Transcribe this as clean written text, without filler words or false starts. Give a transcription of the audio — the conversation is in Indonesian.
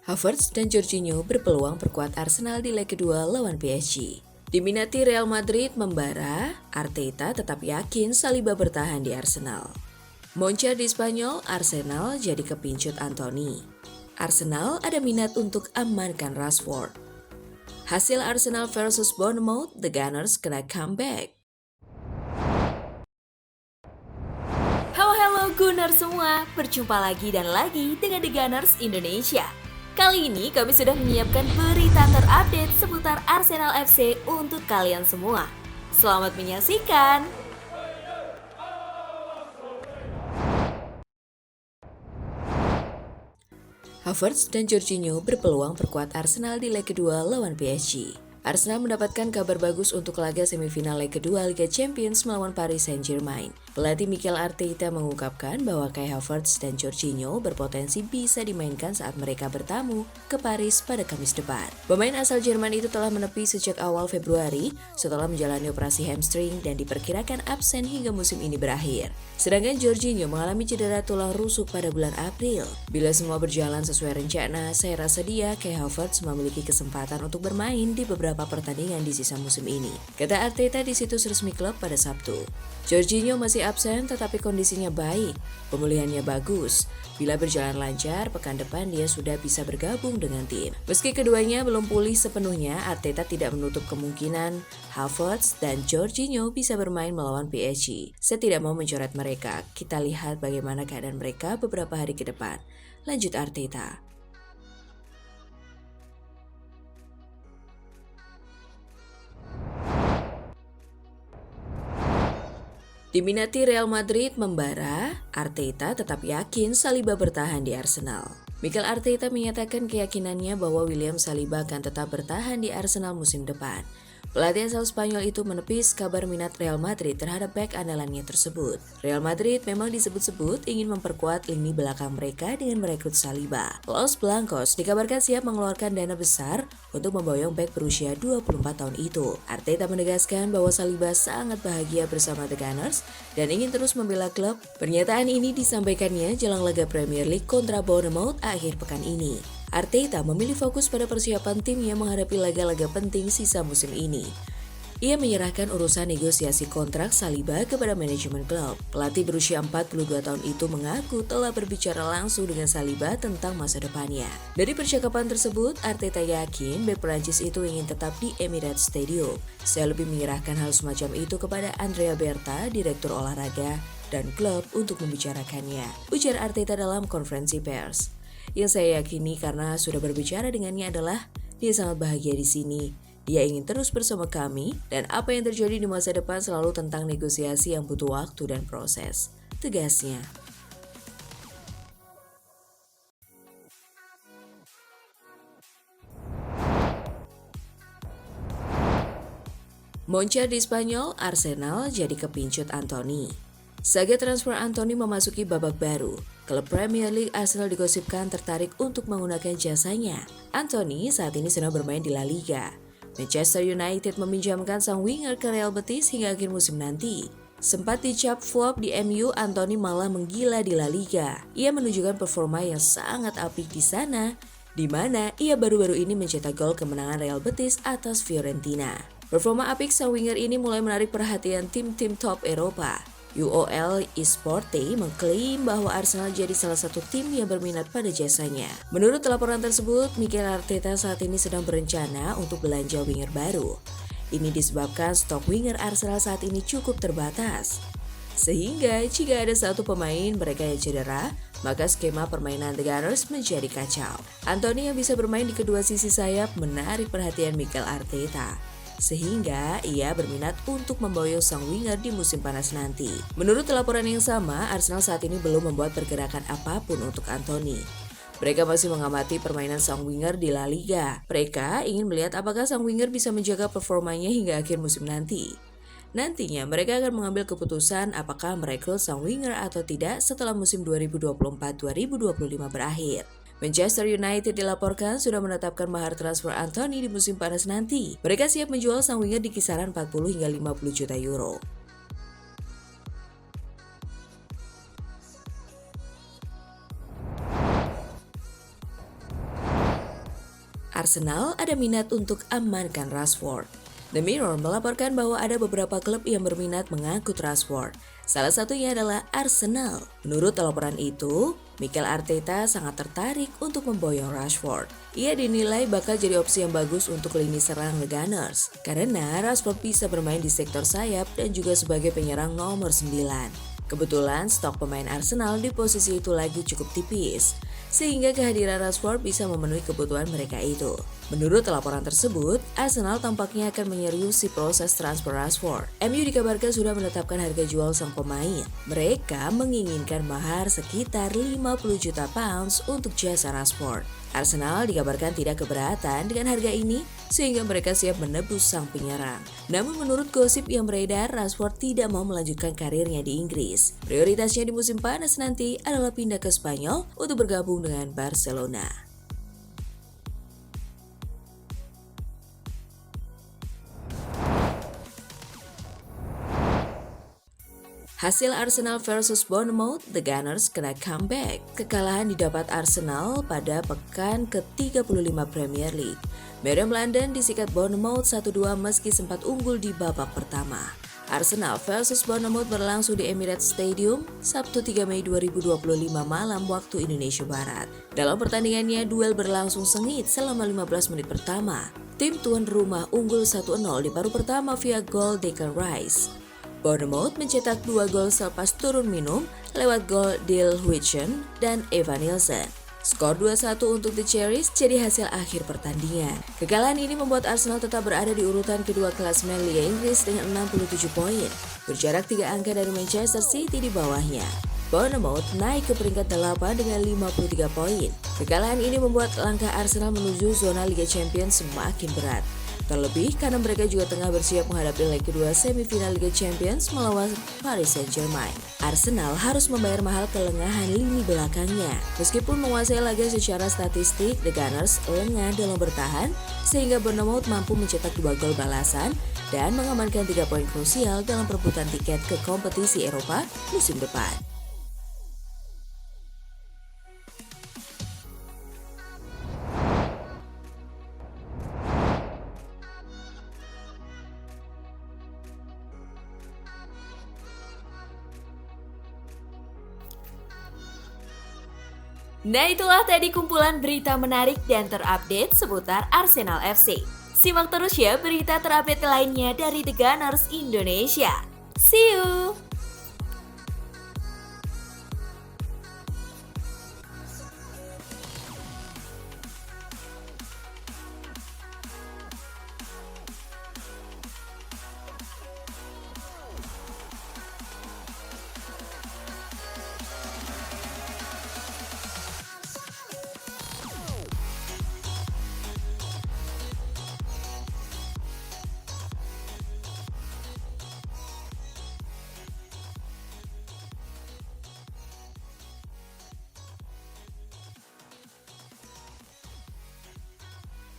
Havertz dan Jorginho berpeluang perkuat Arsenal di leg kedua lawan PSG. Diminati Real Madrid membara, Arteta tetap yakin Saliba bertahan di Arsenal. Monca di Spanyol, Arsenal jadi kepincut Anthony. Arsenal ada minat untuk amankan Rashford. Hasil Arsenal versus Bournemouth, The Gunners kena comeback. Halo Gunners semua, berjumpa lagi dan lagi dengan The Gunners Indonesia. Kali ini kami sudah menyiapkan berita terupdate seputar Arsenal FC untuk kalian semua. Selamat menyaksikan! Havertz dan Jorginho berpeluang perkuat Arsenal di leg kedua lawan PSG. Arsenal mendapatkan kabar bagus untuk laga semifinal leg kedua Liga Champions melawan Paris Saint-Germain. Pelatih Mikel Arteta mengungkapkan bahwa Kai Havertz dan Jorginho berpotensi bisa dimainkan saat mereka bertamu ke Paris pada Kamis depan. Pemain asal Jerman itu telah menepi sejak awal Februari setelah menjalani operasi hamstring dan diperkirakan absen hingga musim ini berakhir. Sedangkan Jorginho mengalami cedera tulang rusuk pada bulan April. Bila semua berjalan sesuai rencana, saya rasa Kai Havertz memiliki kesempatan untuk bermain di beberapa pertandingan di sisa musim ini, kata Arteta di situs resmi klub pada Sabtu. Jorginho masih absen tetapi kondisinya baik, pemulihannya bagus. Bila berjalan lancar, pekan depan dia sudah bisa bergabung dengan tim. Meski keduanya belum pulih sepenuhnya, Arteta tidak menutup kemungkinan Havertz dan Jorginho bisa bermain melawan PSG. Saya tidak mau mencoret mereka, kita lihat bagaimana keadaan mereka beberapa hari ke depan. Lanjut Arteta. Diminati Real Madrid membara, Arteta tetap yakin Saliba bertahan di Arsenal. Mikel Arteta menyatakan keyakinannya bahwa William Saliba akan tetap bertahan di Arsenal musim depan. Pelatih asal Spanyol itu menepis kabar minat Real Madrid terhadap bek andalannya tersebut. Real Madrid memang disebut-sebut ingin memperkuat lini belakang mereka dengan merekrut Saliba. Los Blancos dikabarkan siap mengeluarkan dana besar untuk memboyong bek berusia 24 tahun itu. Arteta menegaskan bahwa Saliba sangat bahagia bersama The Gunners dan ingin terus membela klub. Pernyataan ini disampaikannya jelang laga Premier League kontra Bournemouth akhir pekan ini. Arteta memilih fokus pada persiapan timnya menghadapi laga-laga penting sisa musim ini. Ia menyerahkan urusan negosiasi kontrak Saliba kepada manajemen klub. Pelatih berusia 42 tahun itu mengaku telah berbicara langsung dengan Saliba tentang masa depannya. Dari percakapan tersebut, Arteta yakin bek Perancis itu ingin tetap di Emirates Stadium. Saya lebih menyerahkan hal semacam itu kepada Andrea Berta, direktur olahraga, dan klub untuk membicarakannya, ujar Arteta dalam konferensi pers. Yang saya yakini karena sudah berbicara dengannya adalah dia sangat bahagia di sini. Dia ingin terus bersama kami dan apa yang terjadi di masa depan selalu tentang negosiasi yang butuh waktu dan proses, tegasnya. Monca di Spanyol, Arsenal jadi kepincut Anthony. Saga transfer Anthony memasuki babak baru. Klub Premier League Arsenal digosipkan tertarik untuk menggunakan jasanya. Anthony saat ini sedang bermain di La Liga. Manchester United meminjamkan sang winger ke Real Betis hingga akhir musim nanti. Sempat dicap flop di MU, Anthony malah menggila di La Liga. Ia menunjukkan performa yang sangat apik di sana, di mana ia baru-baru ini mencetak gol kemenangan Real Betis atas Fiorentina. Performa apik sang winger ini mulai menarik perhatian tim-tim top Eropa. UOL Esporte mengklaim bahwa Arsenal jadi salah satu tim yang berminat pada jasanya. Menurut laporan tersebut, Mikel Arteta saat ini sedang berencana untuk belanja winger baru. Ini disebabkan stok winger Arsenal saat ini cukup terbatas. Sehingga jika ada satu pemain mereka yang cedera, maka skema permainan The Gunners menjadi kacau. Anthony yang bisa bermain di kedua sisi sayap menarik perhatian Mikel Arteta, sehingga ia berminat untuk memboyong sang winger di musim panas nanti. Menurut laporan yang sama, Arsenal saat ini belum membuat pergerakan apapun untuk Anthony. Mereka masih mengamati permainan sang winger di La Liga. Mereka ingin melihat apakah sang winger bisa menjaga performanya hingga akhir musim nanti. Nantinya mereka akan mengambil keputusan apakah merekrut sang winger atau tidak setelah musim 2024-2025 berakhir. Manchester United dilaporkan sudah menetapkan mahar transfer Anthony di musim panas nanti. Mereka siap menjual sang winger di kisaran 40 hingga 50 juta euro. Arsenal ada minat untuk amankan Rashford. The Mirror melaporkan bahwa ada beberapa klub yang berminat mengangkut Rashford. Salah satunya adalah Arsenal. Menurut laporan itu, Mikel Arteta sangat tertarik untuk memboyong Rashford. Ia dinilai bakal jadi opsi yang bagus untuk lini serang The Gunners, karena Rashford bisa bermain di sektor sayap dan juga sebagai penyerang nomor 9. Kebetulan stok pemain Arsenal di posisi itu lagi cukup tipis, sehingga kehadiran Rashford bisa memenuhi kebutuhan mereka itu. Menurut laporan tersebut, Arsenal tampaknya akan menyeriusi proses transfer Rashford. MU dikabarkan sudah menetapkan harga jual sang pemain. Mereka menginginkan mahar sekitar 50 juta pounds untuk jasa Rashford. Arsenal dikabarkan tidak keberatan dengan harga ini sehingga mereka siap menebus sang penyerang. Namun menurut gosip yang beredar, Rashford tidak mau melanjutkan karirnya di Inggris. Prioritasnya di musim panas nanti adalah pindah ke Spanyol untuk bergabung dengan Barcelona. Hasil Arsenal versus Bournemouth, The Gunners kena comeback. Kekalahan didapat Arsenal pada pekan ke-35 Premier League. Meriam London disikat Bournemouth 1-2 meski sempat unggul di babak pertama. Arsenal versus Bournemouth berlangsung di Emirates Stadium, Sabtu 3 Mei 2025 malam waktu Indonesia Barat. Dalam pertandingannya, duel berlangsung sengit selama 15 menit pertama. Tim tuan rumah unggul 1-0 di paruh pertama via gol Declan Rice. Bournemouth mencetak 2 gol selepas turun minum lewat gol Dale Huijsen dan Evan Nielsen. Skor 2-1 untuk The Cherries jadi hasil akhir pertandingan. Kekalahan ini membuat Arsenal tetap berada di urutan kedua klasemen Liga Inggris dengan 67 poin, berjarak 3 angka dari Manchester City di bawahnya. Bournemouth naik ke peringkat 8 dengan 53 poin. Kekalahan ini membuat langkah Arsenal menuju zona Liga Champions semakin berat. Terlebih karena mereka juga tengah bersiap menghadapi leg kedua semifinal Liga Champions melawan Paris Saint-Germain. Arsenal harus membayar mahal kelengahan lini belakangnya. Meskipun menguasai laga secara statistik, The Gunners lengah dalam bertahan sehingga Bournemouth mampu mencetak 2 gol balasan dan mengamankan 3 poin krusial dalam perebutan tiket ke kompetisi Eropa musim depan. Nah, itulah tadi kumpulan berita menarik dan terupdate seputar Arsenal FC. Simak terus ya berita terupdate lainnya dari The Gunners Indonesia. See you!